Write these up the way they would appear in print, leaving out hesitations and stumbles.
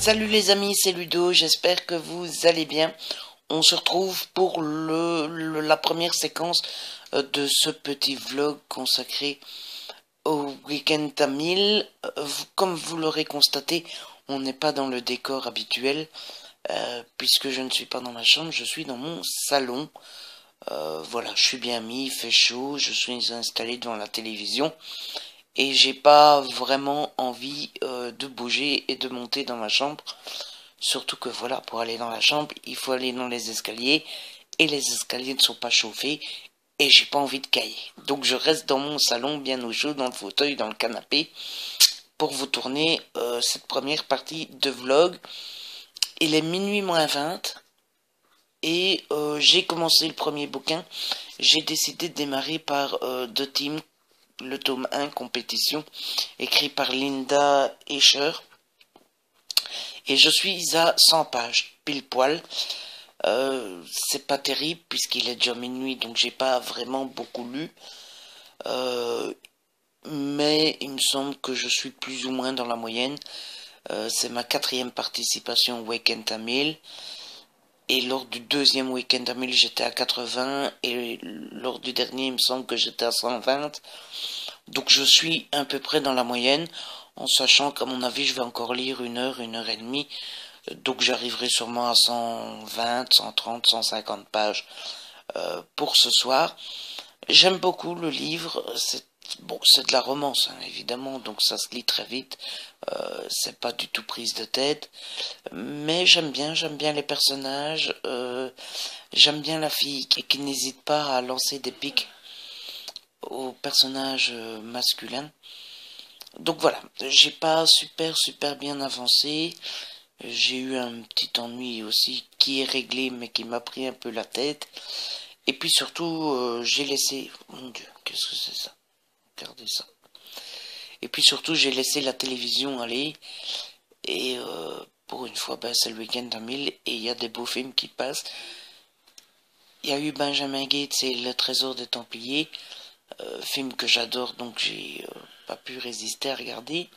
Salut les amis, c'est Ludo, j'espère que vous allez bien. On se retrouve pour la première séquence de ce petit vlog consacré au week-end tamil. Comme vous l'aurez constaté, on n'est pas dans le décor habituel, puisque je ne suis pas dans ma chambre, je suis dans mon salon. Voilà, je suis bien mis, il fait chaud, je suis installé devant la télévision. Et j'ai pas vraiment envie de bouger et de monter dans ma chambre. Surtout que voilà, pour aller dans la chambre, il faut aller dans les escaliers. Et les escaliers ne sont pas chauffés. Et j'ai pas envie de cailler. Donc je reste dans mon salon, bien au chaud, dans le fauteuil, dans le canapé, pour vous tourner cette première partie de vlog. Il est minuit moins 20. Et j'ai commencé le premier bouquin. J'ai décidé de démarrer par The Team, le tome 1 compétition, écrit par Linda Escher. Et je suis à 100 pages, pile poil. C'est pas terrible puisqu'il est déjà minuit, donc j'ai pas vraiment beaucoup lu. Mais il me semble que je suis plus ou moins dans la moyenne. C'est ma 4e participation au Week-end Tamil. Et lors du deuxième Week-end Tamil, j'étais à 80. Et lors du dernier, il me semble que j'étais à 120. Donc je suis à peu près dans la moyenne, en sachant qu'à mon avis, je vais encore lire 1 heure, 1 heure et demie. Donc j'arriverai sûrement à 120, 130, 150 pages pour ce soir. J'aime beaucoup le livre. C'est de la romance, hein, évidemment, donc ça se lit très vite. C'est pas du tout prise de tête. Mais j'aime bien les personnages. J'aime bien la fille qui n'hésite pas à lancer des pics au personnage masculin. Donc voilà, j'ai pas super bien avancé. J'ai eu un petit ennui aussi qui est réglé mais qui m'a pris un peu la tête. Et puis surtout j'ai laissé... Mon Dieu, qu'est-ce que c'est ça? Regardez ça. Et puis surtout j'ai laissé la télévision aller. Et pour une fois c'est le week-end Tamil et il y a des beaux films qui passent. Il y a eu Benjamin Gates et Le Trésor des Templiers. Film que j'adore, donc j'ai pas pu résister à regarder.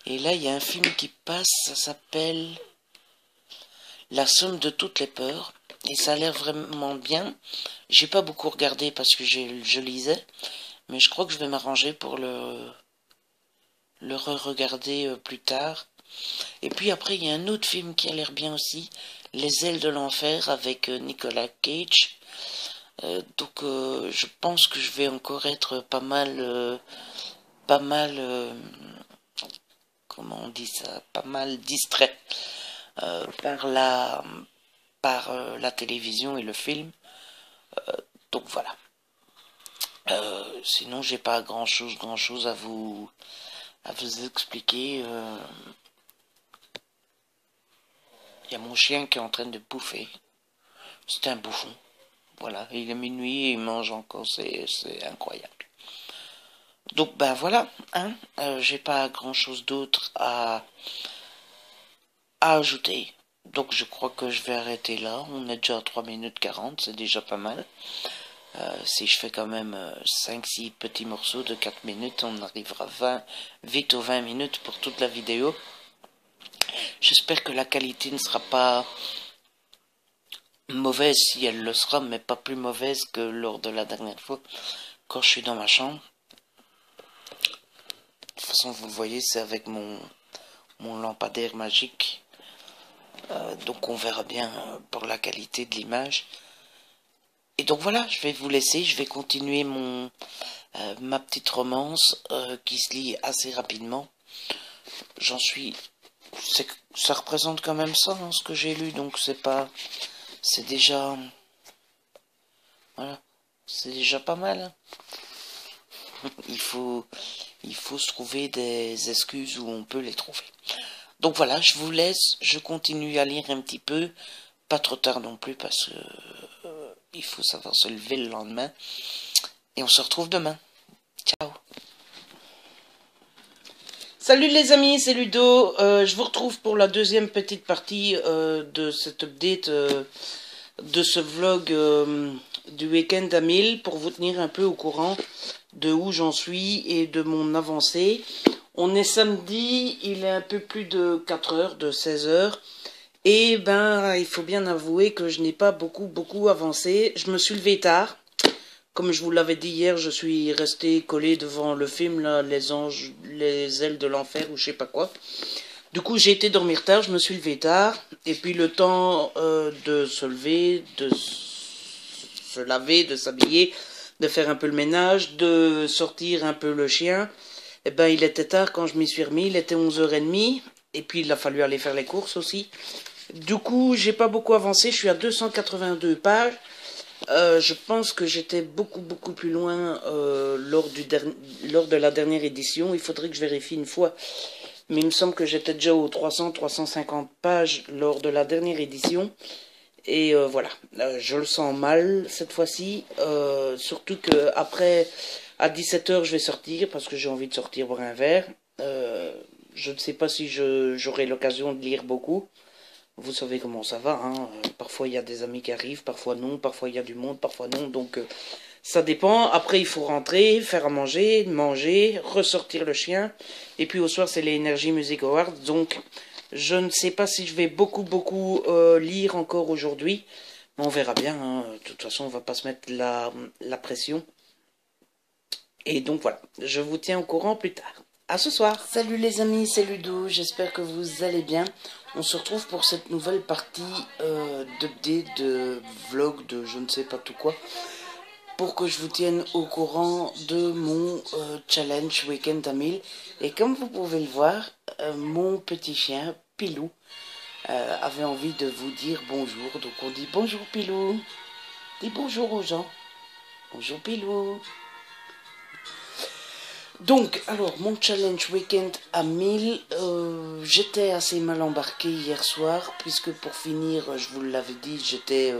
Et là il y a un film qui passe, ça s'appelle La somme de toutes les peurs, et ça a l'air vraiment bien. J'ai pas beaucoup regardé parce que je lisais, mais je crois que je vais m'arranger pour le re-regarder plus tard. Et puis après il y a un autre film qui a l'air bien aussi, Les ailes de l'enfer, avec Nicolas Cage. Donc je pense que je vais encore être pas mal comment on dit ça, pas mal distrait par la télévision et le film. Donc voilà. Sinon j'ai pas grand chose à vous expliquer. Il y a mon chien qui est en train de bouffer. C'est un bouffon. Voilà, il est minuit et il mange encore, c'est incroyable. Donc ben voilà, hein, j'ai pas grand chose d'autre à ajouter. Donc je crois que je vais arrêter là, on est déjà à 3 minutes 40, c'est déjà pas mal. Si je fais quand même 5-6 petits morceaux de 4 minutes, on arrivera vite aux 20 minutes pour toute la vidéo. J'espère que la qualité ne sera pas mauvaise, si elle le sera, mais pas plus mauvaise que lors de la dernière fois, quand je suis dans ma chambre. De toute façon, vous le voyez, c'est avec mon lampadaire magique. Donc on verra bien pour la qualité de l'image. Et donc voilà, je vais vous laisser, je vais continuer ma petite romance qui se lit assez rapidement. Ça représente quand même ça, hein, ce que j'ai lu, donc c'est déjà, voilà, c'est déjà pas mal. Hein. il faut se trouver des excuses où on peut les trouver. Donc voilà, je vous laisse, je continue à lire un petit peu, pas trop tard non plus parce que il faut savoir se lever le lendemain. Et on se retrouve demain. Ciao. Salut les amis, c'est Ludo. Je vous retrouve pour la deuxième petite partie de cette update de ce vlog du week-end Tamil pour vous tenir un peu au courant de où j'en suis et de mon avancée. On est samedi, il est un peu plus de 4 heures, de 16 heures. Et ben, il faut bien avouer que je n'ai pas beaucoup avancé. Je me suis levé tard. Comme je vous l'avais dit hier, je suis resté collé devant le film, là, Les anges, les ailes de l'enfer, ou je sais pas quoi. Du coup, j'ai été dormir tard, je me suis levé tard. Et puis le temps de se lever, de se laver, de s'habiller, de faire un peu le ménage, de sortir un peu le chien. Eh ben, il était tard quand je m'y suis remis, il était 11h30. Et puis, il a fallu aller faire les courses aussi. Du coup, j'ai pas beaucoup avancé, je suis à 282 pages. Je pense que j'étais beaucoup plus loin lors de la dernière édition. Il faudrait que je vérifie une fois. Mais il me semble que j'étais déjà aux 300-350 pages lors de la dernière édition. Et voilà, je le sens mal cette fois-ci. Surtout que après, à 17 heures, je vais sortir parce que j'ai envie de sortir boire un verre. Je ne sais pas si j'aurai l'occasion de lire beaucoup. Vous savez comment ça va, hein. Parfois il y a des amis qui arrivent, parfois non, parfois il y a du monde, parfois non. Donc ça dépend. Après il faut rentrer, faire à manger, manger, ressortir le chien. Et puis au soir c'est les Energy Music Awards. Donc je ne sais pas si je vais beaucoup lire encore aujourd'hui. Mais on verra bien, hein. De toute façon on va pas se mettre la pression. Et donc voilà, je vous tiens au courant plus tard. À ce soir. Salut les amis, c'est Ludo, j'espère que vous allez bien. On se retrouve pour cette nouvelle partie d'update, de vlog, de je ne sais pas tout quoi. Pour que je vous tienne au courant de mon challenge Week-end à 1000. Et comme vous pouvez le voir, mon petit chien, Pilou, avait envie de vous dire bonjour. Donc on dit bonjour Pilou. Dis bonjour aux gens. Bonjour Pilou. Donc, alors, mon challenge week-end à 1000, j'étais assez mal embarqué hier soir, puisque pour finir, je vous l'avais dit, j'ai été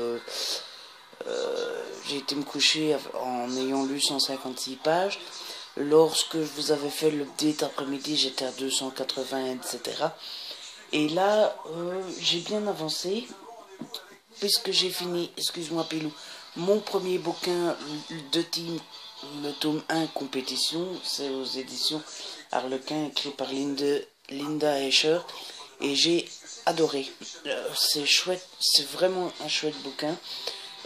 me coucher en ayant lu 156 pages. Lorsque je vous avais fait l'update après-midi, j'étais à 280, etc. Et là, j'ai bien avancé, puisque j'ai fini, excuse-moi Pilou, mon premier bouquin de team, le tome 1 compétition, c'est aux éditions Harlequin, écrit par Linda Escher, et j'ai adoré. C'est chouette, c'est vraiment un chouette bouquin.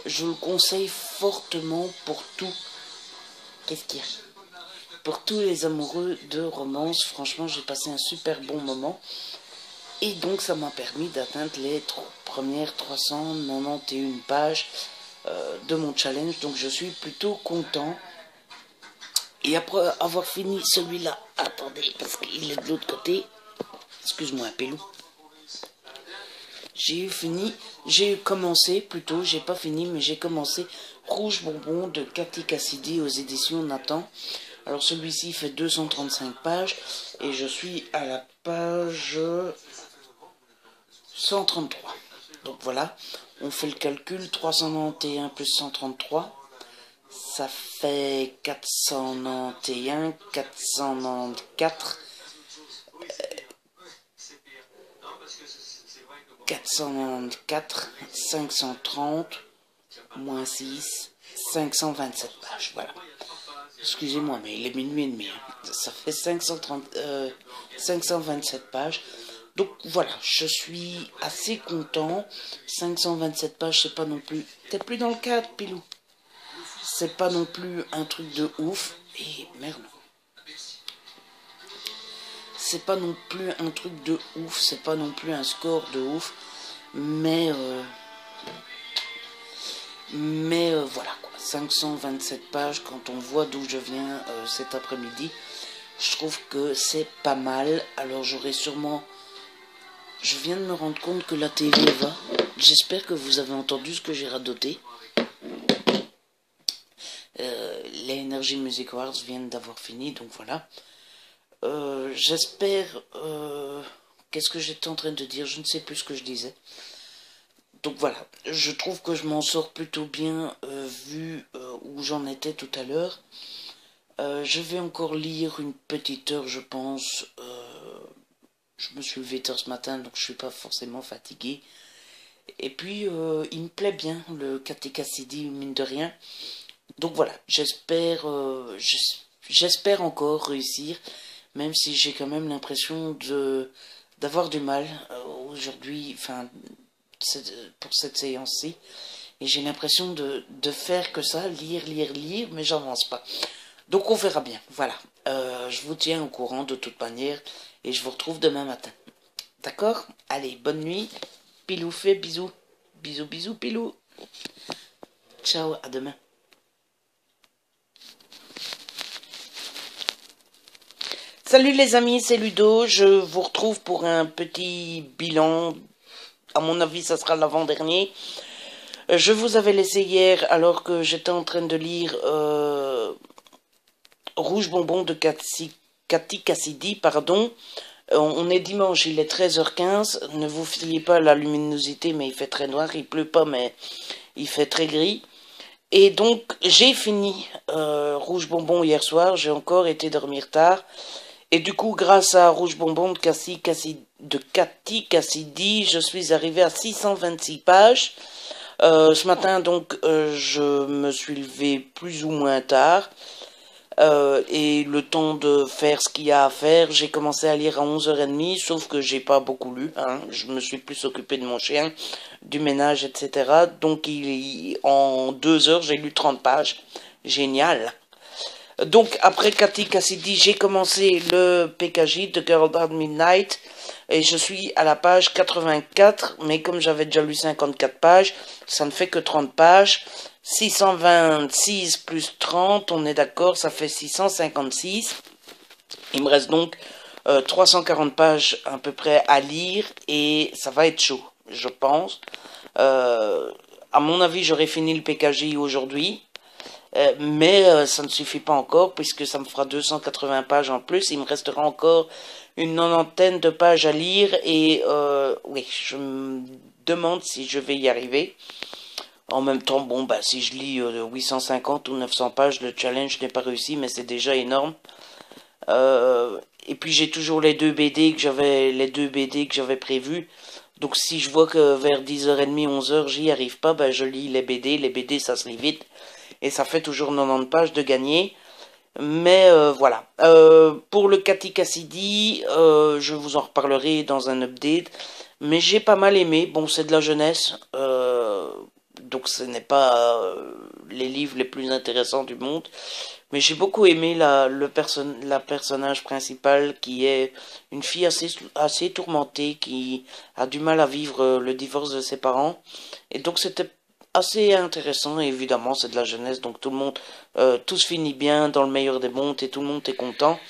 Je le conseille fortement pour tout. Qu'est-ce qu'il y a? Pour tous les amoureux de romance, franchement, j'ai passé un super bon moment. Et donc, ça m'a permis d'atteindre les premières 391 pages de mon challenge. Donc, je suis plutôt content. Et après avoir fini celui-là, attendez, parce qu'il est de l'autre côté. Excuse-moi, Pélou. J'ai commencé, plutôt, j'ai pas fini, mais j'ai commencé Rouge Bonbon de Cathy Cassidy aux éditions Nathan. Alors celui-ci fait 235 pages et je suis à la page 133. Donc voilà, on fait le calcul, 391 plus 133, ça fait 491, 494, 494, 530, moins 6, 527 pages, voilà. Excusez-moi, mais il est minuit et demi, hein. Ça fait 527 pages. Donc voilà, je suis assez content. 527 pages, c'est pas non plus... T'es plus dans le cadre, Pilou. C'est pas non plus un truc de ouf. Et merde. C'est pas non plus un truc de ouf. C'est pas non plus un score de ouf. Mais voilà quoi. 527 pages, quand on voit d'où je viens cet après-midi, je trouve que c'est pas mal. Alors j'aurai sûrement... Je viens de me rendre compte que la télé va. J'espère que vous avez entendu ce que j'ai radoté. Les Energy Music Awards viennent d'avoir fini, donc voilà. J'espère... Qu'est-ce que j'étais en train de dire? Je ne sais plus ce que je disais. Donc voilà, je trouve que je m'en sors plutôt bien vu où j'en étais tout à l'heure. Je vais encore lire une petite heure, je pense. Je me suis levé tard ce matin, donc je suis pas forcément fatigué. Et puis, il me plaît bien, le Cathy Cassidy, mine de rien. Donc voilà, j'espère encore réussir. même si j'ai quand même l'impression d'avoir du mal aujourd'hui, enfin, pour cette séance-ci. Et j'ai l'impression de faire que ça, lire, lire, lire, mais j'avance pas. Donc on verra bien, voilà. Je vous tiens au courant de toute manière, et je vous retrouve demain matin. D'accord? Allez, bonne nuit. Pilou fait bisous. Bisous, bisous, Pilou. Ciao, à demain. Salut les amis, c'est Ludo. Je vous retrouve pour un petit bilan. À mon avis, ça sera l'avant-dernier. Je vous avais laissé hier alors que j'étais en train de lire Rouge Bonbon de Cathy Cassidy, pardon. On est dimanche, il est 13h15. Ne vous fiez pas à la luminosité, mais il fait très noir. Il pleut pas, mais il fait très gris. Et donc, j'ai fini Rouge Bonbon hier soir. J'ai encore été dormir tard. Et du coup, grâce à Rouge Bonbon de Cathy Cassidy, je suis arrivé à 626 pages. Ce matin, donc, je me suis levé plus ou moins tard. Et le temps de faire ce qu'il y a à faire, j'ai commencé à lire à 11h30, sauf que j'ai pas beaucoup lu, hein. Je me suis plus occupé de mon chien, du ménage, etc. Donc en 2 heures, j'ai lu 30 pages. Génial. Donc après Cathy Cassidy, j'ai commencé le PKJ de Girl at Midnight. Et je suis à la page 84, mais comme j'avais déjà lu 54 pages, ça ne fait que 30 pages. 626 plus 30, on est d'accord, ça fait 656. Il me reste donc 340 pages à peu près à lire et ça va être chaud, je pense. À mon avis, j'aurai fini le PKJ aujourd'hui. Mais ça ne suffit pas encore puisque ça me fera 280 pages en plus. Il me restera encore une 90 de pages à lire et oui, je me demande si je vais y arriver. En même temps, bon, bah, si je lis 850 ou 900 pages, le challenge n'est pas réussi, mais c'est déjà énorme. Et puis j'ai toujours les deux BD que j'avais prévus. Donc si je vois que vers 10h30, 11h, j'y arrive pas, bah, je lis les BD. Les BD, ça se lit vite. Et ça fait toujours 90 pages de gagner. Mais voilà. Pour le Cathy Cassidy, je vous en reparlerai dans un update. Mais j'ai pas mal aimé. Bon, c'est de la jeunesse. Donc ce n'est pas les livres les plus intéressants du monde. Mais j'ai beaucoup aimé la personnage principale qui est une fille assez tourmentée, qui a du mal à vivre le divorce de ses parents. Et donc c'était assez intéressant, et évidemment c'est de la jeunesse, donc tout se finit bien dans le meilleur des mondes et tout le monde est content.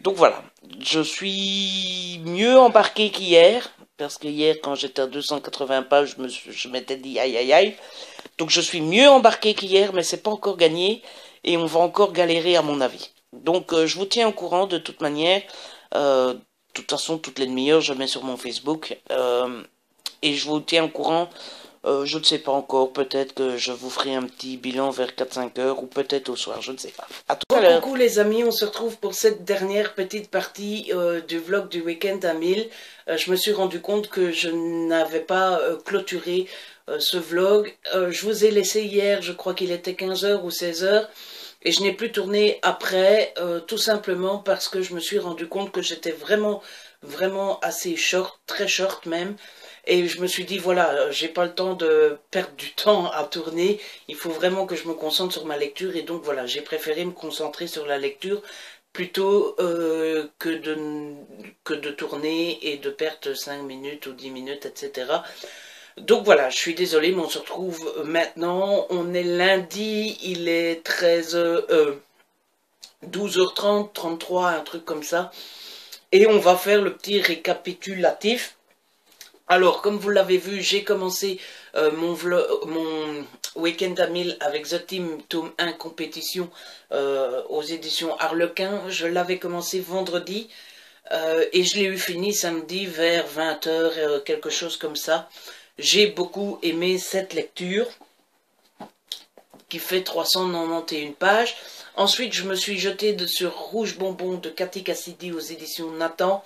Donc voilà, je suis mieux embarqué qu'hier, parce que hier quand j'étais à 280 pages, je m'étais dit aïe aïe aïe. Donc je suis mieux embarqué qu'hier, mais c'est pas encore gagné, et on va encore galérer à mon avis. Donc je vous tiens au courant de toute manière, de toute façon toutes les demi-heures je mets sur mon Facebook, et je vous tiens au courant. Je ne sais pas encore, peut-être que je vous ferai un petit bilan vers 4-5 heures, ou peut-être au soir, je ne sais pas. À tout à l'heure. Coucou les amis, on se retrouve pour cette dernière petite partie du vlog du week-end à 1000. Je me suis rendu compte que je n'avais pas clôturé ce vlog. Je vous ai laissé hier, je crois qu'il était 15h ou 16h, et je n'ai plus tourné après, tout simplement parce que je me suis rendu compte que j'étais vraiment assez short, très short même. Et je me suis dit, voilà, j'ai pas le temps de perdre du temps à tourner, il faut vraiment que je me concentre sur ma lecture, et donc voilà, j'ai préféré me concentrer sur la lecture plutôt que de tourner et de perdre 5 minutes ou 10 minutes, etc. Donc voilà, je suis désolé, mais on se retrouve maintenant, on est lundi, il est 12h30, 33, un truc comme ça, et on va faire le petit récapitulatif. Alors, comme vous l'avez vu, j'ai commencé mon week-end à 1000 avec The Team tome 1 compétition aux éditions Harlequin. Je l'avais commencé vendredi et je l'ai eu fini samedi vers 20h, quelque chose comme ça. J'ai beaucoup aimé cette lecture qui fait 391 pages. Ensuite, je me suis jeté sur Rouge Bonbon de Cathy Cassidy aux éditions Nathan.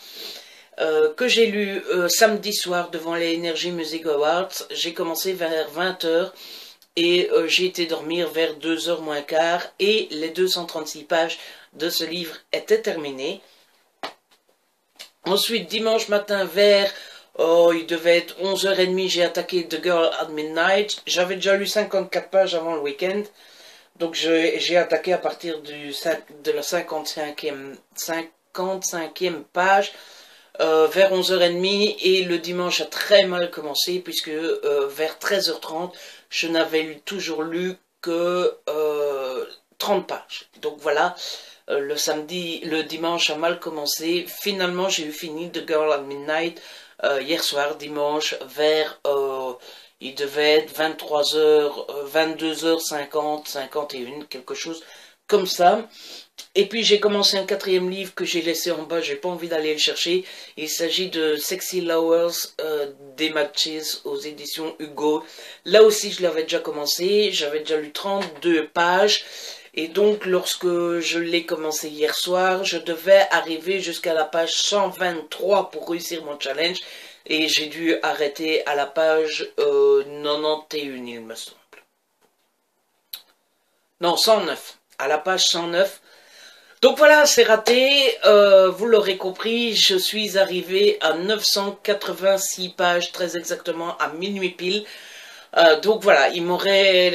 Que j'ai lu samedi soir devant les Energy Music Awards. J'ai commencé vers 20h et j'ai été dormir vers 2h moins quart et les 236 pages de ce livre étaient terminées. Ensuite, dimanche matin vers, oh, il devait être 11h30, j'ai attaqué The Girl at Midnight. J'avais déjà lu 54 pages avant le week-end. Donc j'ai attaqué à partir de la 55e page. Vers 11h30 et le dimanche a très mal commencé puisque vers 13h30 je n'avais toujours lu que 30 pages. Donc voilà, le dimanche a mal commencé. Finalement j'ai eu fini The Girl at Midnight hier soir, dimanche, vers, il devait être 23h, 22h50, 51, quelque chose comme ça. Et puis j'ai commencé un 4e livre que j'ai laissé en bas, j'ai pas envie d'aller le chercher. Il s'agit de Sexy Lovers des Matches aux éditions Hugo. Là aussi je l'avais déjà commencé, j'avais déjà lu 32 pages. Et donc lorsque je l'ai commencé hier soir, je devais arriver jusqu'à la page 123 pour réussir mon challenge. Et j'ai dû arrêter à la page 91, il me semble. Non, 109. À la page 109. Donc voilà, c'est raté, vous l'aurez compris, je suis arrivé à 986 pages, très exactement à minuit pile. Donc voilà, il m'aurait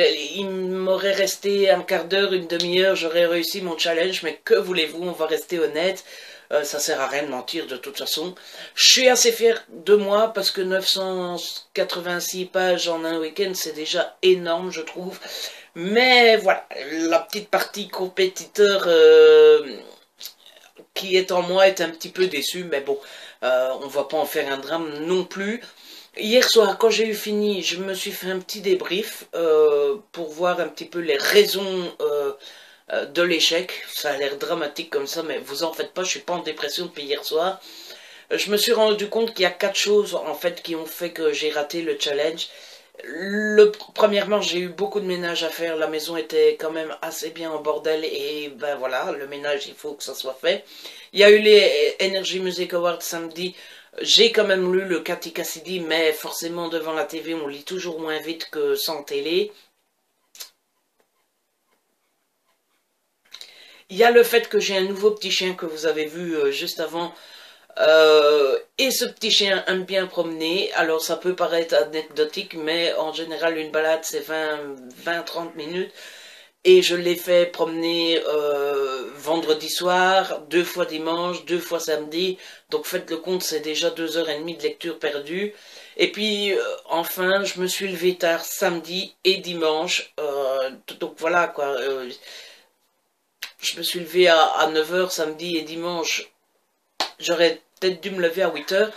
resté un quart d'heure, une demi-heure, j'aurais réussi mon challenge, mais que voulez-vous, on va rester honnête, ça sert à rien de mentir de toute façon. Je suis assez fier de moi parce que 986 pages en un week-end, c'est déjà énorme, je trouve. Mais voilà, la petite partie compétiteur qui est en moi est un petit peu déçue, mais bon, on va pas en faire un drame non plus. Hier soir, quand j'ai eu fini, je me suis fait un petit débrief pour voir un petit peu les raisons de l'échec. Ça a l'air dramatique comme ça, mais vous en faites pas, je suis pas en dépression depuis hier soir. Je me suis rendu compte qu'il y a 4 choses en fait qui ont fait que j'ai raté le challenge. Premièrement, j'ai eu beaucoup de ménage à faire, la maison était quand même assez bien en bordel et ben voilà, le ménage il faut que ça soit fait. Il y a eu les Energy Music Awards samedi, j'ai quand même lu le Cathy Cassidy, mais forcément devant la TV on lit toujours moins vite que sans télé. Il y a le fait que j'ai un nouveau petit chien que vous avez vu juste avant. Et ce petit chien aime bien promener, alors ça peut paraître anecdotique, mais en général une balade c'est 20-30 minutes. Et je l'ai fait promener vendredi soir, 2 fois dimanche, 2 fois samedi. Donc faites le compte, c'est déjà 2h30 de lecture perdue. Et puis enfin, je me suis levé tard samedi et dimanche. Donc voilà quoi. Je me suis levé à 9h samedi et dimanche. J'aurais peut-être dû me lever à 8h.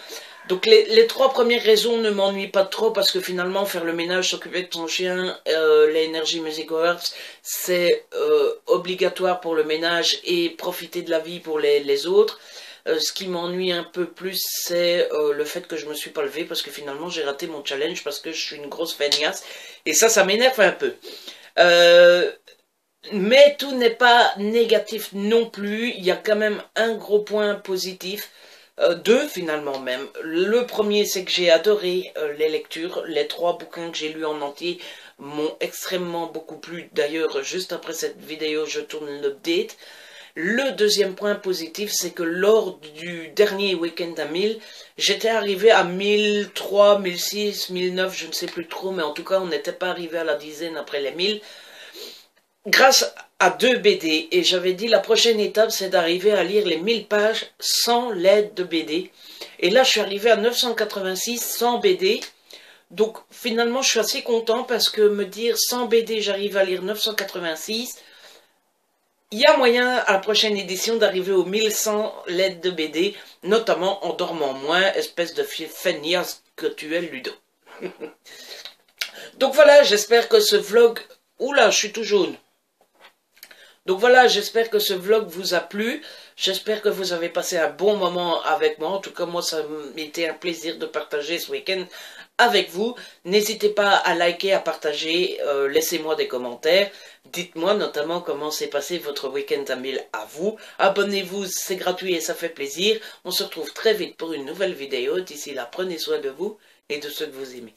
Donc les 3 premières raisons ne m'ennuient pas trop parce que finalement faire le ménage, s'occuper de ton chien, les Energy Music Awards, c'est obligatoire pour le ménage et profiter de la vie pour les autres. Ce qui m'ennuie un peu plus, c'est le fait que je me suis pas levé parce que finalement j'ai raté mon challenge parce que je suis une grosse feignasse. Et ça m'énerve un peu. Mais tout n'est pas négatif non plus, il y a quand même un gros point positif, 2 finalement même. Le premier c'est que j'ai adoré les lectures, les 3 bouquins que j'ai lus en entier m'ont extrêmement beaucoup plu. D'ailleurs juste après cette vidéo je tourne l'update. Le deuxième point positif c'est que lors du dernier week-end à 1000, j'étais arrivé à 1003, 1006, 1009, je ne sais plus trop, mais en tout cas on n'était pas arrivé à la dizaine après les 1000. Grâce à 2 BD, et j'avais dit la prochaine étape c'est d'arriver à lire les 1000 pages sans l'aide de BD. Et là je suis arrivé à 986 sans BD. Donc finalement je suis assez content parce que me dire sans BD j'arrive à lire 986. Il y a moyen à la prochaine édition d'arriver aux 1100 l'aide de BD, notamment en dormant moins, espèce de feignasse que tu es Ludo. Donc voilà, j'espère que ce vlog... Oula, je suis tout jaune. Donc voilà, j'espère que ce vlog vous a plu, j'espère que vous avez passé un bon moment avec moi, en tout cas moi ça m'était un plaisir de partager ce week-end avec vous. N'hésitez pas à liker, à partager, laissez-moi des commentaires, dites-moi notamment comment s'est passé votre week-end à 1000 à vous. Abonnez-vous, c'est gratuit et ça fait plaisir, on se retrouve très vite pour une nouvelle vidéo, d'ici là prenez soin de vous et de ceux que vous aimez.